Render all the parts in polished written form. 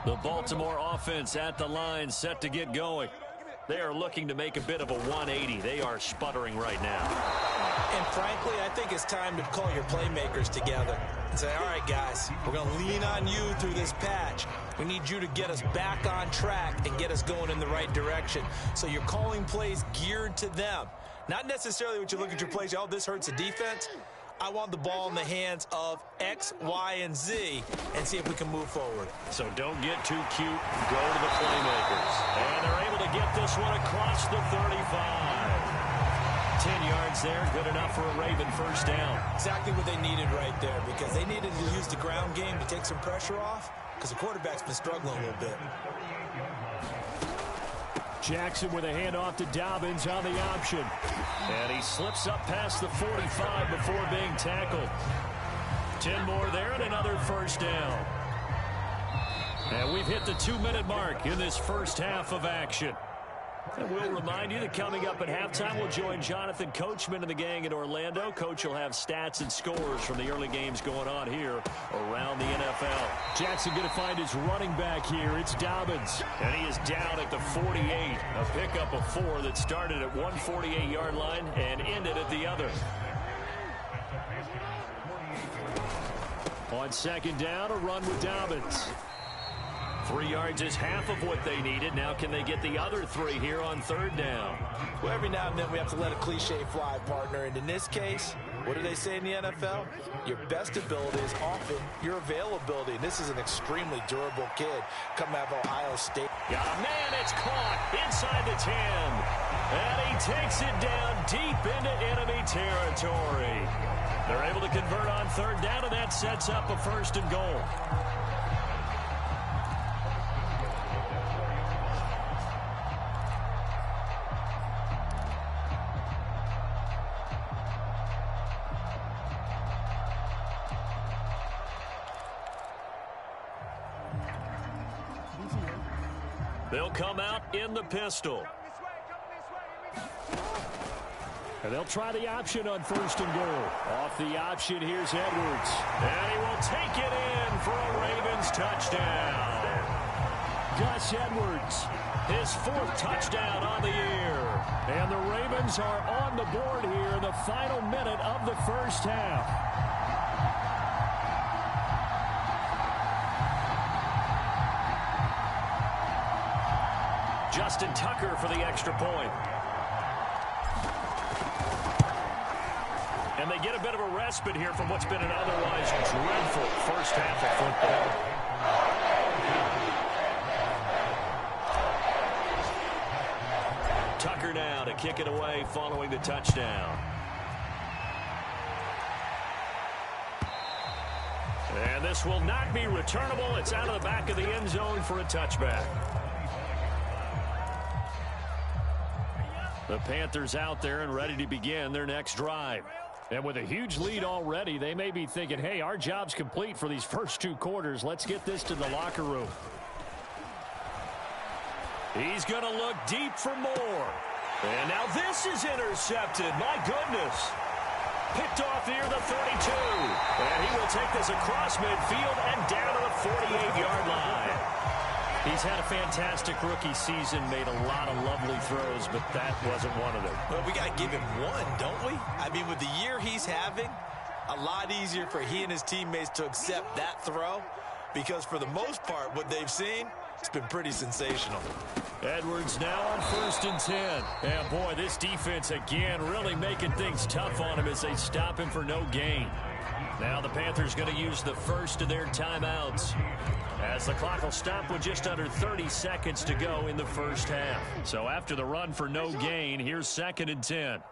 The Baltimore offense at the line, set to get going. They are looking to make a bit of a 180. They are sputtering right now. And frankly, I think it's time to call your playmakers together and say, all right, guys, we're going to lean on you through this patch. We need you to get us back on track and get us going in the right direction. So you're calling plays geared to them. Not necessarily what you look at your plays, oh, this hurts the defense. I want the ball in the hands of X, Y, and Z and see if we can move forward. So don't get too cute. Go to the playmakers. And they're able to get this one across the 35. 10 yards there, good enough for a Raven first down. Exactly what they needed right there, because they needed to use the ground game to take some pressure off, because the quarterback's been struggling a little bit. Jackson with a handoff to Dobbins on the option. And he slips up past the 45 before being tackled. 10 more there and another first down. And we've hit the 2-minute mark in this first half of action. And we'll remind you that coming up at halftime, we'll join Jonathan Coachman and the gang in Orlando. Coach will have stats and scores from the early games going on here around the NFL. Jackson going to find his running back here. It's Dobbins. And he is down at the 48. A pickup of 4 that started at one 48-yard line and ended at the other. On second down, a run with Dobbins. 3 yards is half of what they needed. Now can they get the other 3 here on third down? Well, every now and then we have to let a cliche fly, partner. And in this case, what do they say in the NFL? Your best ability is often your availability. And this is an extremely durable kid coming out of Ohio State. Got a man, it's caught inside the 10. And he takes it down deep into enemy territory. They're able to convert on third down, and that sets up a first and goal. They'll come out in the pistol. And they'll try the option on first and goal. Off the option, here's Edwards. And he will take it in for a Ravens touchdown. Gus Edwards, his 4th touchdown on the year. And the Ravens are on the board here in the final minute of the first half. Justin Tucker for the extra point. And they get a bit of a respite here from what's been an otherwise dreadful first half of football. Tucker now to kick it away following the touchdown. And this will not be returnable. It's out of the back of the end zone for a touchback. The Panthers out there and ready to begin their next drive. And with a huge lead already, they may be thinking, hey, our job's complete for these first 2 quarters. Let's get this to the locker room. He's going to look deep for more. And now this is intercepted. My goodness. Picked off near the 32. And he will take this across midfield and down to the 48-yard line. He's had a fantastic rookie season, made a lot of lovely throws, but that wasn't one of them. Well, we got to give him one, don't we? I mean, with the year he's having, a lot easier for he and his teammates to accept that throw, because for the most part, what they've seen, it's been pretty sensational. Edwards now on first and 10. And boy, this defense again really making things tough on him as they stop him for no gain. Now the Panthers going to use the first of their timeouts, as the clock will stop with just under 30 seconds to go in the first half. So after the run for no gain, here's second and 10.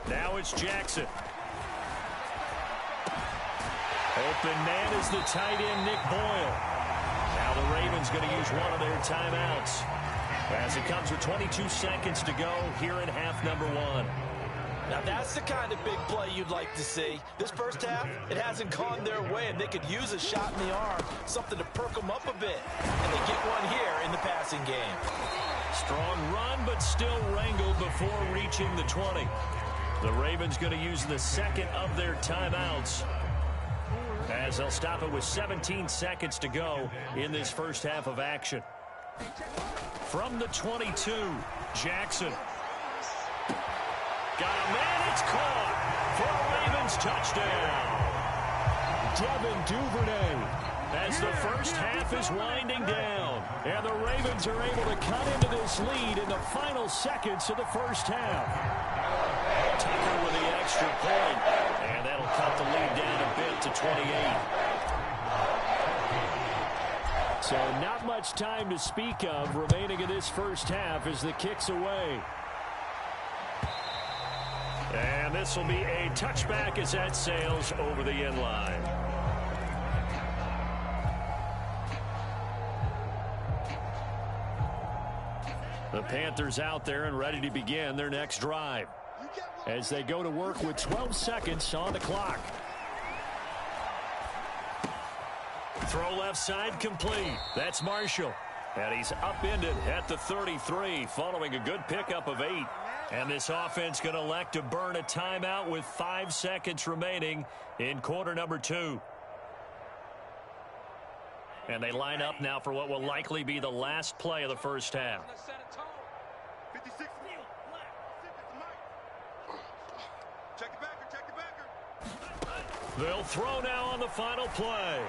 Now it's Jackson. Open man is the tight end, Nick Boyle. Now the Ravens going to use one of their timeouts, as it comes with 22 seconds to go here in half number 1. Now that's the kind of big play you'd like to see. This first half, it hasn't gone their way, and they could use a shot in the arm, something to perk them up a bit. And they get one here in the passing game. Strong run, but still wrangled before reaching the 20. The Ravens going to use the second of their timeouts, as they'll stop it with 17 seconds to go in this first half of action. From the 22, Jackson. Got a man, it's caught for a Ravens touchdown. Devin Duvernay. As the first half is winding down, and the Ravens are able to cut into this lead in the final seconds of the first half. Tucker with the extra point, and that'll cut the lead down a bit to 28. So not much time to speak of remaining in this first half as the kick's away. And this will be a touchback as that sails over the end line. The Panthers out there and ready to begin their next drive as they go to work with 12 seconds on the clock. Throw left side complete. That's Marshall. And he's upended at the 33 following a good pickup of 8. And this offense going to elect to burn a timeout with 5 seconds remaining in quarter number 2. And they line up now for what will likely be the last play of the first half. They'll throw now on the final play.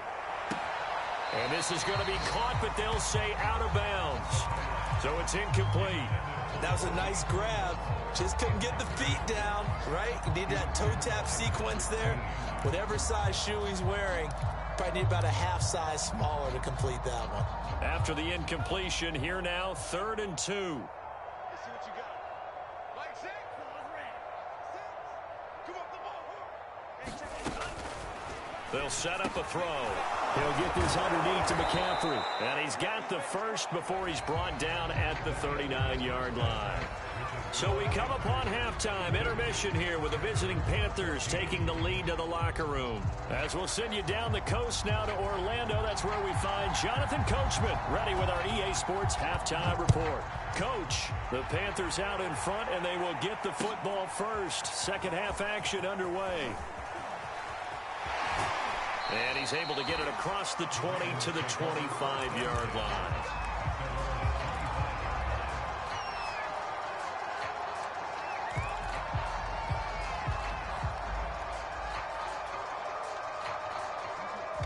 And this is going to be caught, but they'll say out of bounds. So it's incomplete. That was a nice grab. Just couldn't get the feet down, right? You need that toe tap sequence there. Whatever size shoe he's wearing, probably need about a half size smaller to complete that one. After the incompletion, here now, 3rd and 2. They'll set up a throw. He'll get this underneath to McCaffrey. And he's got the first before he's brought down at the 39-yard line. So we come upon halftime intermission here with the visiting Panthers taking the lead to the locker room. As we'll send you down the coast now to Orlando, that's where we find Jonathan Coachman ready with our EA Sports halftime report. Coach, the Panthers out in front, and they will get the football first. Second half action underway. And he's able to get it across the 20 to the 25-yard line.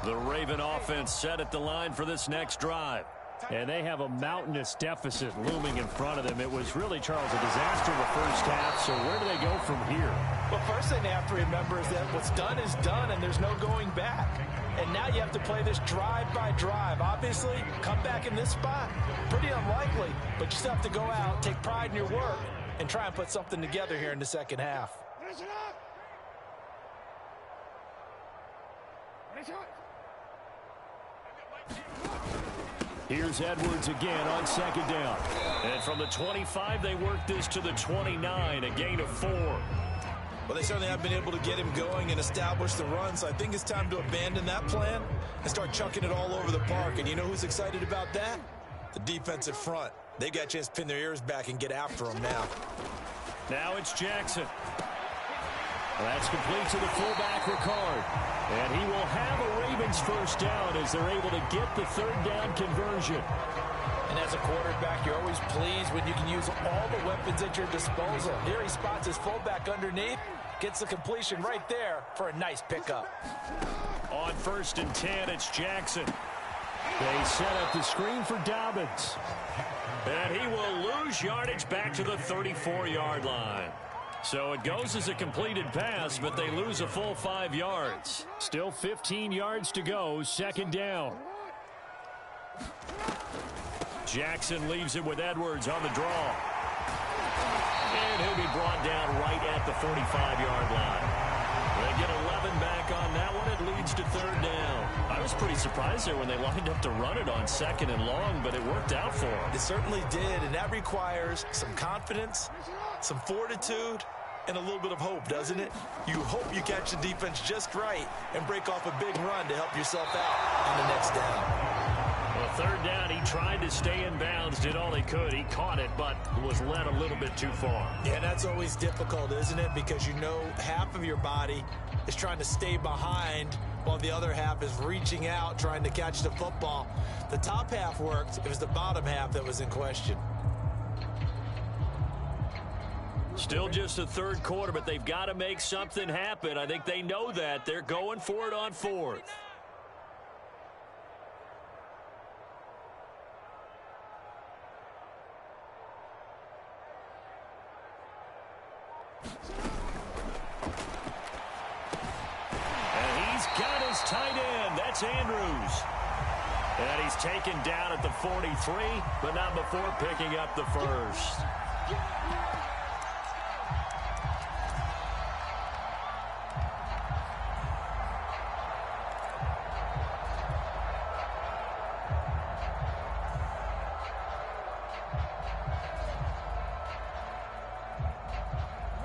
The Raven offense set at the line for this next drive. And they have a mountainous deficit looming in front of them. It was really, Charles, a disaster in the first half. So where do they go from here? Well, first thing they have to remember is that what's done is done, and there's no going back. And now you have to play this drive by drive. Obviously, come back in this spot, pretty unlikely. But you still have to go out, take pride in your work, and try and put something together here in the second half. Here's Edwards again on second down. And from the 25, they work this to the 29, a gain of 4. Well, they certainly have been able to get him going and establish the run, so I think it's time to abandon that plan and start chucking it all over the park. And you know who's excited about that? The defensive front. They got a chance to pin their ears back and get after him now. Now it's Jackson. That's complete to the fullback, Ricard. And he will have a Ravens first down as they're able to get the third down conversion. And as a quarterback, you're always pleased when you can use all the weapons at your disposal. Here he spots his fullback underneath, gets the completion right there for a nice pickup. On 1st and 10, it's Jackson. They set up the screen for Dobbins. And he will lose yardage back to the 34-yard line. So it goes as a completed pass, but they lose a full 5 yards. Still 15 yards to go, second down. Jackson leaves it with Edwards on the draw. And he'll be brought down right at the 45-yard line. They get 11 back on that one. It leads to third down. I was pretty surprised there when they lined up to run it on second and long, but it worked out for them. It certainly did, and that requires some confidence, some fortitude, and a little bit of hope, doesn't it? You hope you catch the defense just right and break off a big run to help yourself out on the next down. Well, third down, he tried to stay in bounds, did all he could. He caught it, but was led a little bit too far. Yeah, that's always difficult, isn't it? Because you know half of your body is trying to stay behind while the other half is reaching out, trying to catch the football. The top half worked. It was the bottom half that was in question. Still just the third quarter, but they've got to make something happen. I think they know that. They're going for it on fourth. And he's got his tight end. That's Andrews. And he's taken down at the 43, but not before picking up the first.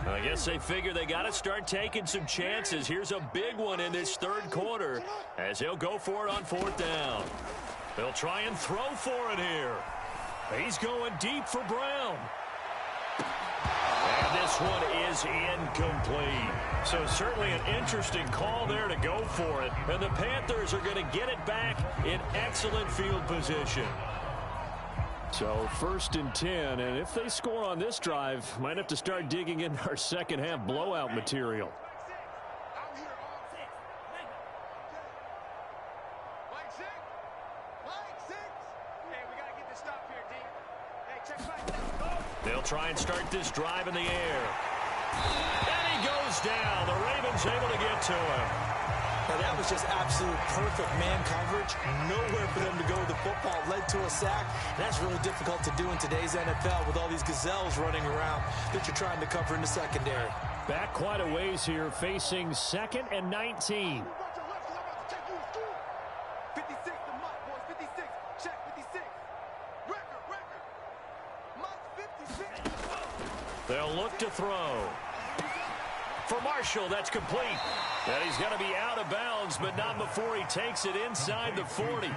I guess they figure they got to start taking some chances. Here's a big one in this third quarter as he'll go for it on fourth down. They'll try and throw for it here. He's going deep for Brown. And this one is incomplete. So certainly an interesting call there to go for it. And the Panthers are going to get it back in excellent field position. So 1st and 10, and if they score on this drive, might have to start digging in our second half blowout material. They'll try and start this drive in the air. And he goes down. The Ravens able to get to him. Now, that was just absolute perfect man coverage. Nowhere for them to go with the football. Led to a sack. And that's really difficult to do in today's NFL with all these gazelles running around that you're trying to cover in the secondary. Back quite a ways here, facing 2nd and 19. 56 to Mike, boys. 56. Check 56. Record. Mike 56. They'll look to throw. For Marshall, that's complete. And he's going to be out of bounds, but not before he takes it inside the 40.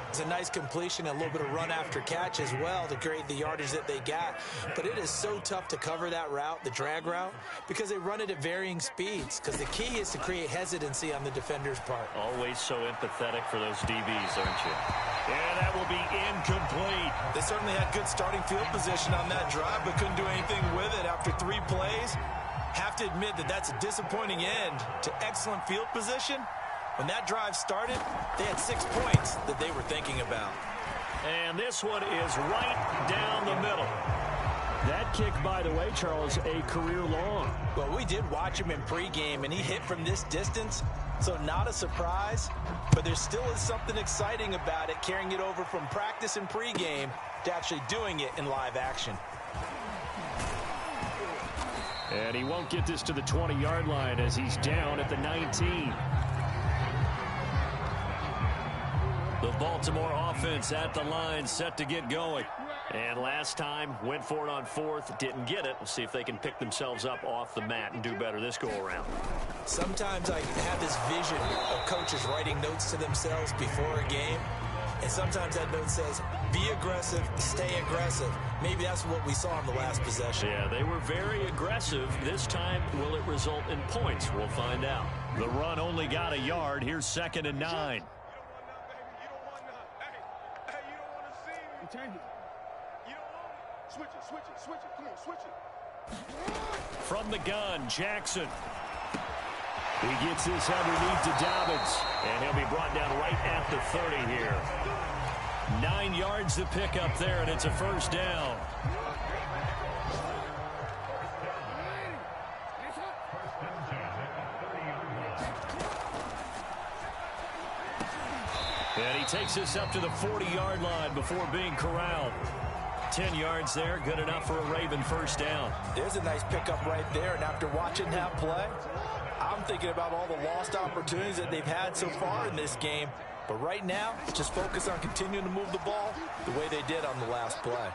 It's a nice completion, a little bit of run after catch as well to create the yardage that they got. But it is so tough to cover that route, the drag route, because they run it at varying speeds. Because the key is to create hesitancy on the defender's part. Always so empathetic for those DBs, aren't you? And that will be incomplete. They certainly had good starting field position on that drive, but couldn't do anything with it after 3 plays. Have to admit that that's a disappointing end to excellent field position. When that drive started, they had 6 points that they were thinking about. And this one is right down the middle. That kick, by the way, Charles, a career long. Well, we did watch him in pregame, and he hit from this distance, so not a surprise. But there still is something exciting about it, carrying it over from practice and pregame to actually doing it in live action. And he won't get this to the 20-yard line as he's down at the 19. The Baltimore offense at the line, set to get going. And last time, went for it on fourth, didn't get it. We'll see if they can pick themselves up off the mat and do better this go-around. Sometimes I have this vision of coaches writing notes to themselves before a game. And sometimes that note says, be aggressive, stay aggressive. Maybe that's what we saw in the last possession. Yeah, they were very aggressive. This time, will it result in points? We'll find out. The run only got a yard. Here's 2nd and 9. Switch it. Come on, switch it. From the gun, Jackson. He gets this underneath to Dobbins, and he'll be brought down right at the 30 here. 9 yards to pick up there, and it's a first down. And he takes this up to the 40-yard line before being corralled. 10 yards there, good enough for a Raven first down. There's a nice pickup right there, and after watching that play, I'm thinking about all the lost opportunities that they've had so far in this game. But right now, just focus on continuing to move the ball the way they did on the last play.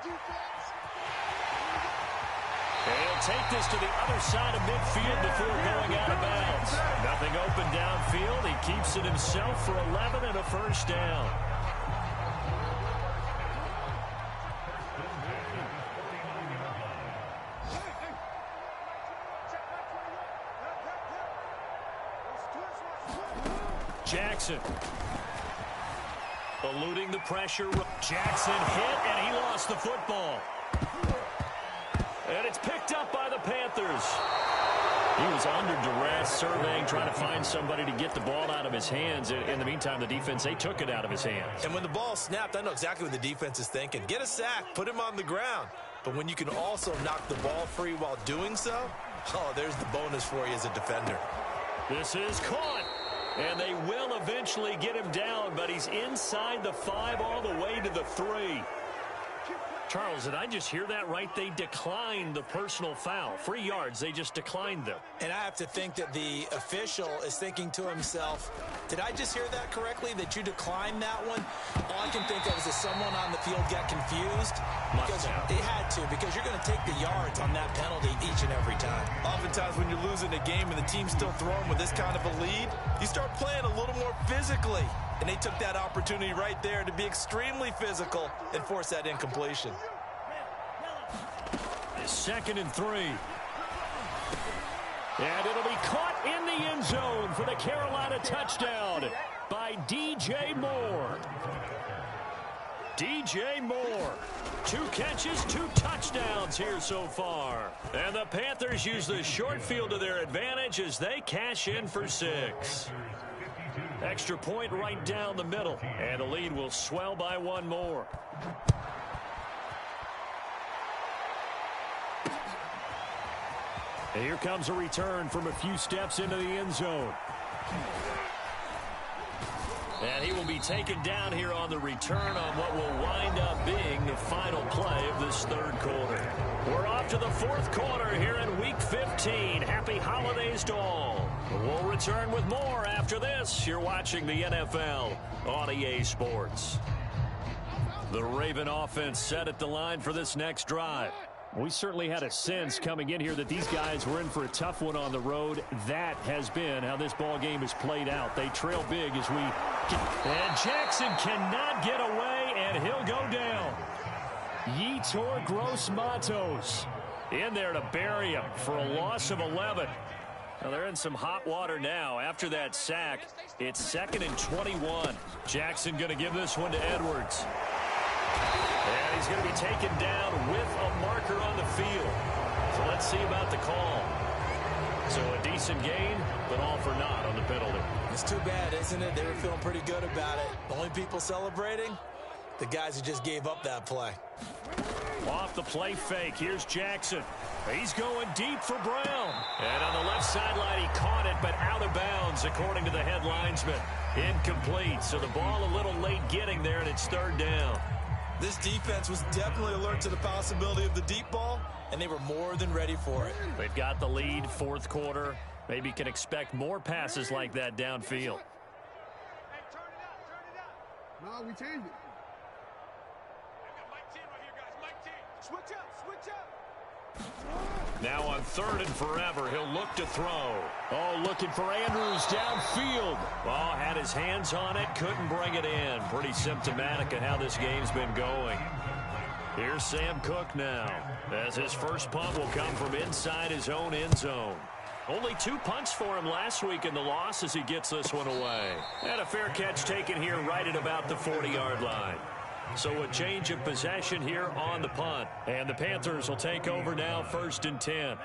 And he'll take this to the other side of midfield before going out of bounds. Nothing open downfield. He keeps it himself for 11 and a first down. Jackson. Eluding the pressure. Jackson hit, and he lost the football. And it's picked up by the Panthers. He was under duress, surveying, trying to find somebody to get the ball out of his hands. In the meantime, the defense, they took it out of his hands. And when the ball snapped, I know exactly what the defense is thinking. Get a sack, put him on the ground. But when you can also knock the ball free while doing so, oh, there's the bonus for you as a defender. This is caught. And they will eventually get him down, but he's inside the 5 all the way to the 3. Charles, did I just hear that right? They declined the personal foul. 3 yards, they just declined them. And I have to think that the official is thinking to himself, did I just hear that correctly, that you declined that one? All I can think of is that someone on the field got confused. Because they had to, because you're going to take the yards on that penalty each and every time. Oftentimes when you're losing a game and the team's still throwing with this kind of a lead, you start playing a little more physically. And they took that opportunity right there to be extremely physical and force that incompletion. 2nd and 3. And it'll be caught in the end zone for the Carolina touchdown by DJ Moore. DJ Moore. 2 catches, 2 touchdowns here so far. And the Panthers use the short field to their advantage as they cash in for 6. Extra point right down the middle. And the lead will swell by 1 more. And here comes a return from a few steps into the end zone. And he will be taken down here on the return on what will wind up being the final play of this 3rd quarter. We're off to the 4th quarter here in Week 15. Happy holidays to all. We'll return with more after this. You're watching the NFL on EA Sports. The Raven offense set at the line for this next drive. We certainly had a sense coming in here that these guys were in for a tough one on the road. That has been how this ball game has played out. They trail big as we... And Jackson cannot get away, and he'll go down. Yetur Gross-Matos in there to bury him for a loss of 11. Now they're in some hot water now. After that sack, it's 2nd and 21. Jackson going to give this one to Edwards. And he's going to be taken down with a marker on the field. So let's see about the call. So a decent gain, but all for naught on the penalty. It's too bad, isn't it? They were feeling pretty good about it. The only people celebrating, the guys who just gave up that play. Off the play fake, here's Jackson. He's going deep for Brown. And on the left sideline, he caught it, but out of bounds, according to the head linesman. Incomplete, so the ball a little late getting there, and it's 3rd down. This defense was definitely alert to the possibility of the deep ball, and they were more than ready for it. They've got the lead, 4th quarter. Maybe can expect more passes like that downfield. Hey, turn it up. No, we changed it. Mike 10 right here, guys. Mike 10. Switch up, switch up. Now on 3rd and forever, he'll look to throw. Oh, looking for Andrews downfield. Oh, had his hands on it, couldn't bring it in. Pretty symptomatic of how this game's been going. Here's Sam Cook now, as his first punt will come from inside his own end zone. Only 2 punts for him last week in the loss as he gets this one away. And a fair catch taken here right at about the 40-yard line. So a change of possession here on the punt. And the Panthers will take over now, 1st and 10.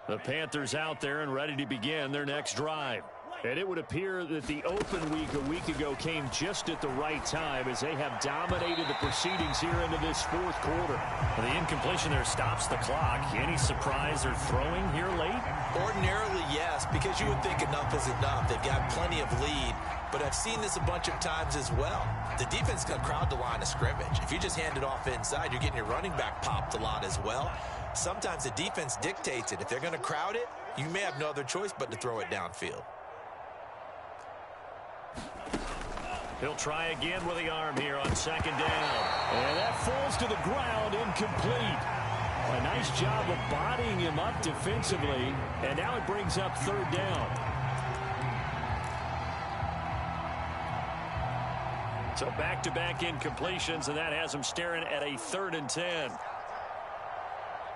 The Panthers out there and ready to begin their next drive. And it would appear that the open week a week ago came just at the right time as they have dominated the proceedings here into this 4th quarter. The incompletion there stops the clock. Any surprise they're throwing here late? Ordinarily, yes, because you would think enough is enough. They've got plenty of lead, but I've seen this a bunch of times as well. The defense can crowd the line of scrimmage. If you just hand it off inside, you're getting your running back popped a lot as well. Sometimes the defense dictates it. If they're going to crowd it, you may have no other choice but to throw it downfield. He'll try again with the arm here on 2nd down. And that falls to the ground, incomplete. A nice job of bodying him up defensively, and now it brings up 3rd down. So back-to-back incompletions, and that has him staring at a 3rd and 10.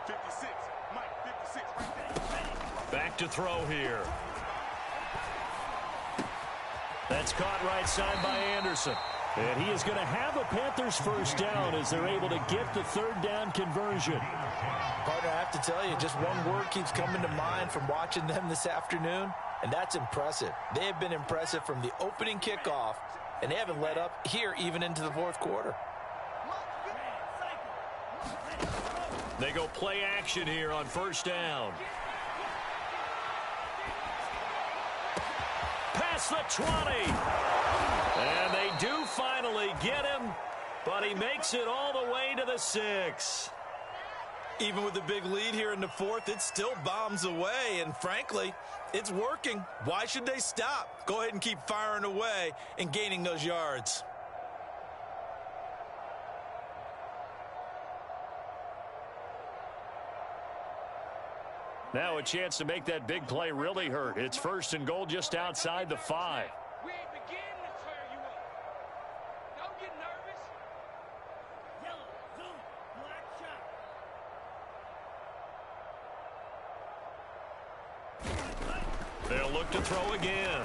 56, Mike, 56, right there. Back to throw here. That's caught right side by Anderson. And he is going to have a Panthers first down as they're able to get the third down conversion. Partner, I have to tell you, just one word keeps coming to mind from watching them this afternoon, and that's impressive. They have been impressive from the opening kickoff, and they haven't let up here even into the fourth quarter. They go play action here on first down. Past the 20. And they do finally get him, but he makes it all the way to the 6. Even with the big lead here in the fourth, it still bombs away, and frankly, it's working. Why should they stop? Go ahead and keep firing away and gaining those yards. Now a chance to make that big play really hurt. It's first and goal just outside the 5. We ain't beginning to tear you up. Don't get nervous. Yellow, zoom, black shot. They'll look to throw again.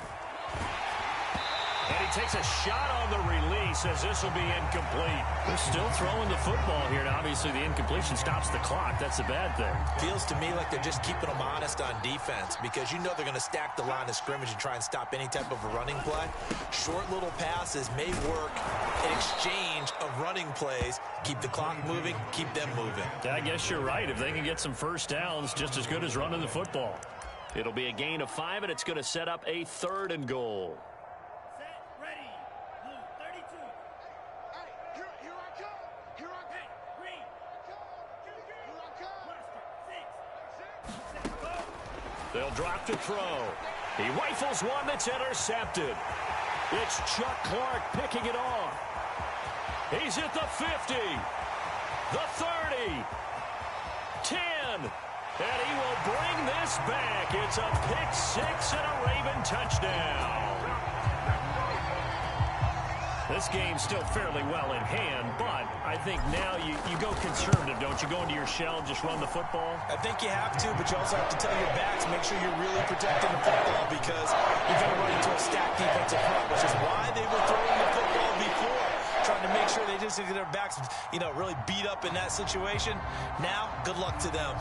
And he takes a shot on the release as this will be incomplete. They're still throwing the football here, and obviously the incompletion stops the clock. That's a bad thing. Feels to me like they're just keeping them honest on defense because you know they're going to stack the line of scrimmage and try and stop any type of a running play. Short little passes may work in exchange of running plays. Keep the clock moving, keep them moving. I guess you're right. If they can get some first downs, just as good as running the football. It'll be a gain of 5, and it's going to set up a third and goal. They'll drop to throw. He rifles one that's intercepted. It's Chuck Clark picking it off. He's at the 50, the 30, 10, and he will bring this back. It's a pick 6 and a Raven touchdown. This game's still fairly well in hand, but I think now you go conservative, don't you? Go into your shell, just run the football? I think you have to, but you also have to tell your backs, make sure you're really protecting the football because you're going to run into a stacked defensive front, which is why they were throwing the football before, trying to make sure they just get their backs, really beat up in that situation. Now, good luck to them.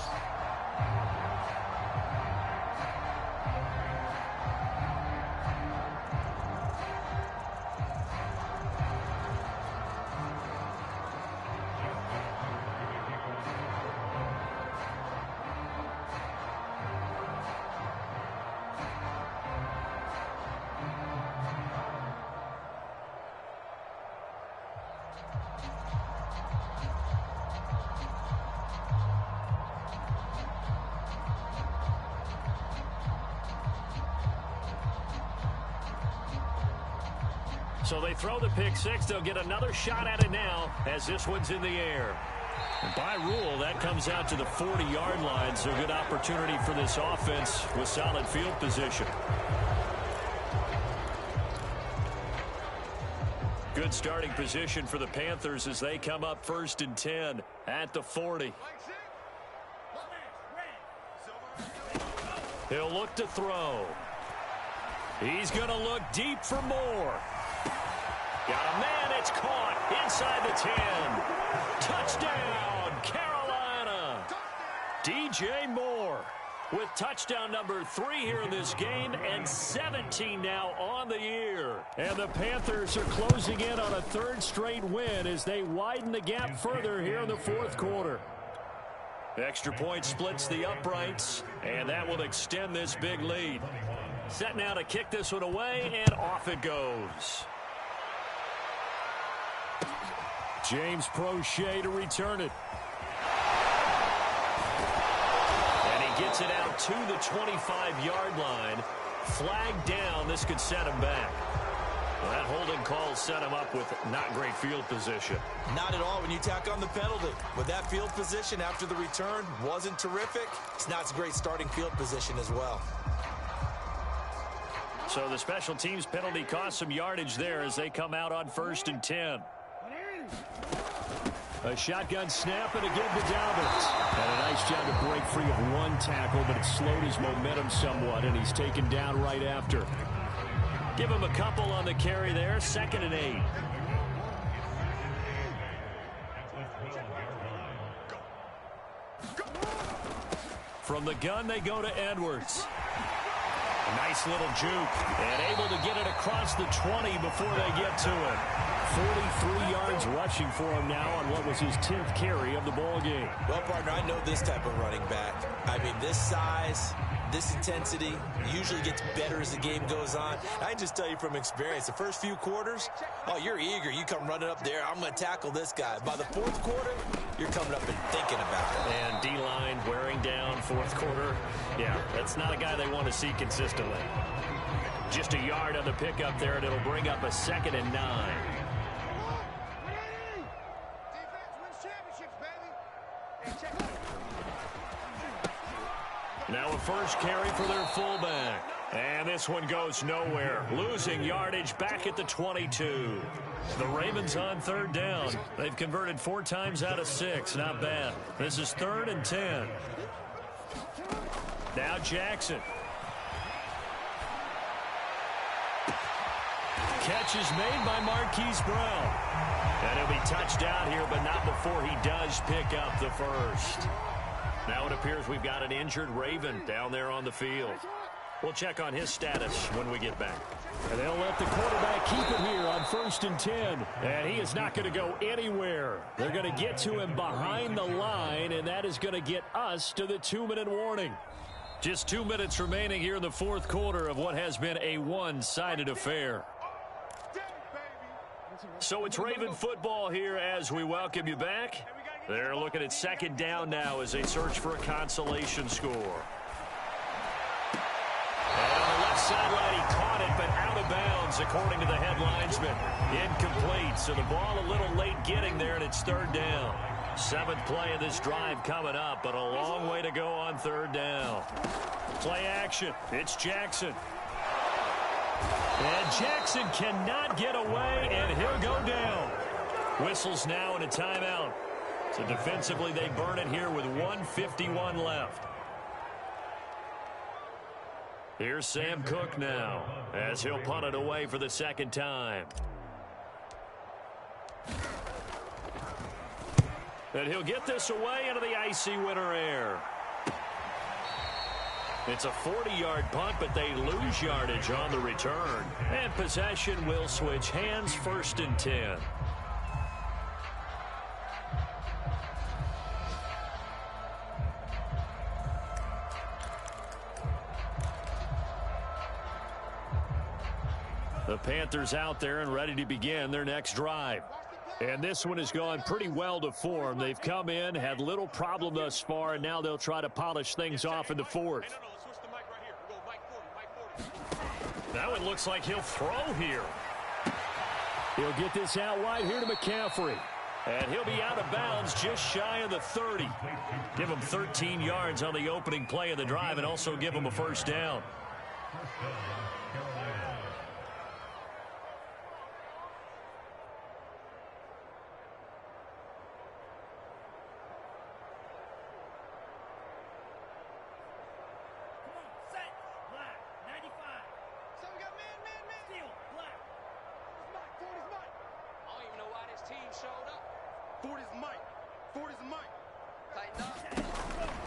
So they throw the pick 6. They'll get another shot at it now as this one's in the air. And by rule, that comes out to the 40-yard line, so good opportunity for this offense with solid field position. Good starting position for the Panthers as they come up first and 10 at the 40. He'll look to throw. He's going to look deep for more. Got a man, it's caught inside the 10. Touchdown, Carolina. DJ Moore with touchdown number 3 here in this game and 17 now on the year. And the Panthers are closing in on a third straight win as they widen the gap further here in the fourth quarter. Extra point splits the uprights, and that will extend this big lead. Set now to kick this one away, and off it goes. James Prochet to return it. And he gets it out to the 25-yard line. Flag down. This could set him back. Well, that holding call set him up with not great field position. Not at all when you tack on the penalty. With that field position after the return wasn't terrific. It's not a great starting field position as well. So the special teams penalty cost some yardage there as they come out on first and 10. A shotgun snap and again to Dobbins. And a nice job to break free of one tackle, but it slowed his momentum somewhat, and he's taken down right after. Give him a couple on the carry there, 2nd and 8. From the gun, they go to Edwards. A nice little juke, and able to get it across the 20 before they get to it. 43 yards rushing for him now on what was his 10th carry of the ball game. Well, partner, I know this type of running back. I mean, this size, this intensity usually gets better as the game goes on. I can just tell you from experience, the first few quarters, oh, you're eager. You come running up there, I'm going to tackle this guy. By the 4th quarter, you're coming up and thinking about it. And D-line wearing down 4th quarter. Yeah, that's not a guy they want to see consistently. Just a yard on the pickup there, and it'll bring up a 2nd and 9. Now a first carry for their fullback. And this one goes nowhere. Losing yardage back at the 22. The Ravens on 3rd down. They've converted 4 times out of 6. Not bad. This is 3rd and 10. Now Jackson. Catch is made by Marquise Brown. And he'll be touched down here, but not before he does pick up the first. Now it appears we've got an injured Raven down there on the field. We'll check on his status when we get back. And they'll let the quarterback keep it here on 1st and 10. And he is not going to go anywhere. They're going to get to him behind the line, and that is going to get us to the 2-minute warning. Just 2 minutes remaining here in the 4th quarter of what has been a one-sided affair. So it's Raven football here as we welcome you back. They're looking at 2nd down now as they search for a consolation score. And on the left sideline, he caught it, but out of bounds, according to the head linesman. Incomplete, so the ball a little late getting there, and it's 3rd down. 7th play of this drive coming up, but a long way to go on 3rd down. Play action. It's Jackson. And Jackson cannot get away, and he'll go down. Whistles now and a timeout. So defensively, they burn it here with 1:51 left. Here's Sam Cook now as he'll punt it away for the 2nd time. And he'll get this away into the icy winter air. It's a 40-yard punt, but they lose yardage on the return. And possession will switch hands, 1st and 10. The Panthers out there and ready to begin their next drive. And this one has gone pretty well to form. They've come in, had little problem thus far, and now they'll try to polish things off in the 4th. Now it looks like he'll throw here. He'll get this out wide here to McCaffrey. And he'll be out of bounds just shy of the 30. Give him 13 yards on the opening play of the drive and also give him a 1st down.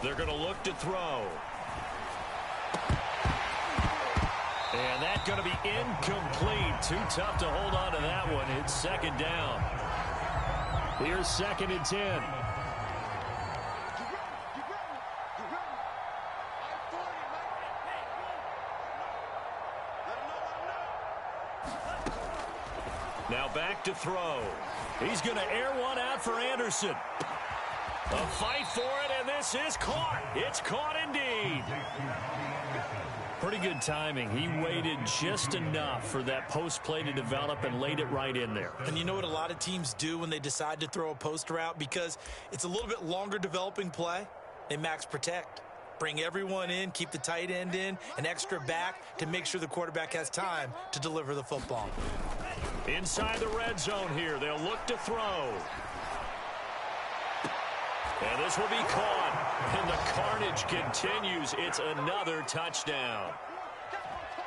They're going to look to throw. And that's going to be incomplete. Too tough to hold on to that one. It's 2nd down. Here's 2nd and 10. Now back to throw. He's going to air one out for Anderson. A fight for it, and this is caught. It's caught indeed. Pretty good timing. He waited just enough for that post play to develop and laid it right in there. And you know what a lot of teams do when they decide to throw a post route? Because it's a little bit longer developing play, they max protect. Bring everyone in, keep the tight end in, an extra back to make sure the quarterback has time to deliver the football. Inside the red zone here, they'll look to throw. And this will be caught. And the carnage continues. It's another touchdown.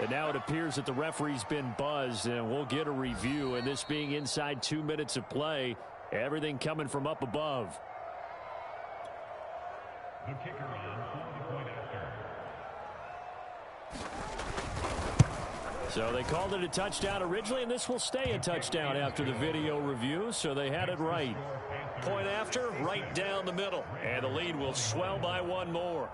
And now it appears that the referee's been buzzed, and we'll get a review. And this being inside 2 minutes of play, everything coming from up above. The kicker on the point after. So they called it a touchdown originally, and this will stay a touchdown after the video review, so they had it right. Point after, right down the middle. And the lead will swell by one more.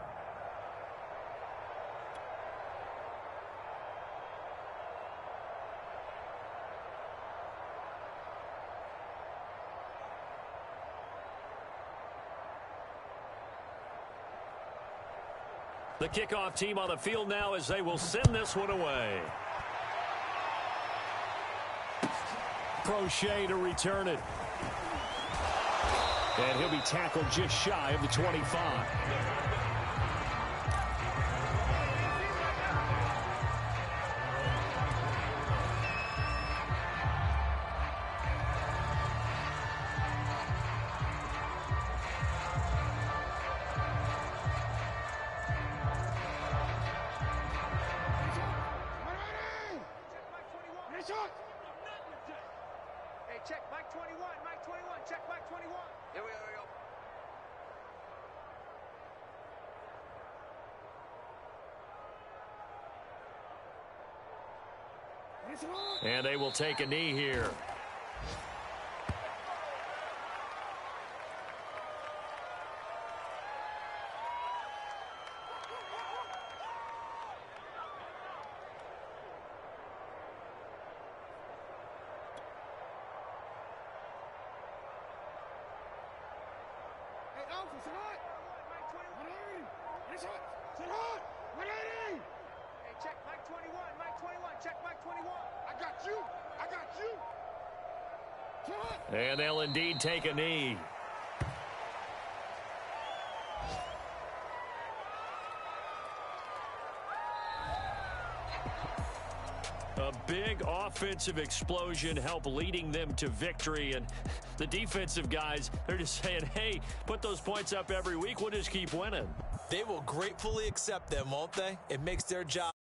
The kickoff team on the field now as they will send this one away. Crochet to return it. And he'll be tackled just shy of the 25. Hey, check Mike 21, Mike 21, check Mike 21. Here we go. And they will take a knee here. Hey, Alpha, sit hot. Mike 21. 180. Sit hot. 180. Hey, check Mike 21, Mike 21, check Mike 21. I got you. Sit hot. And they'll indeed take a knee. A big offensive explosion helped leading them to victory. And the defensive guys, they're just saying, hey, put those points up every week. We'll just keep winning. They will gratefully accept them, won't they? It makes their job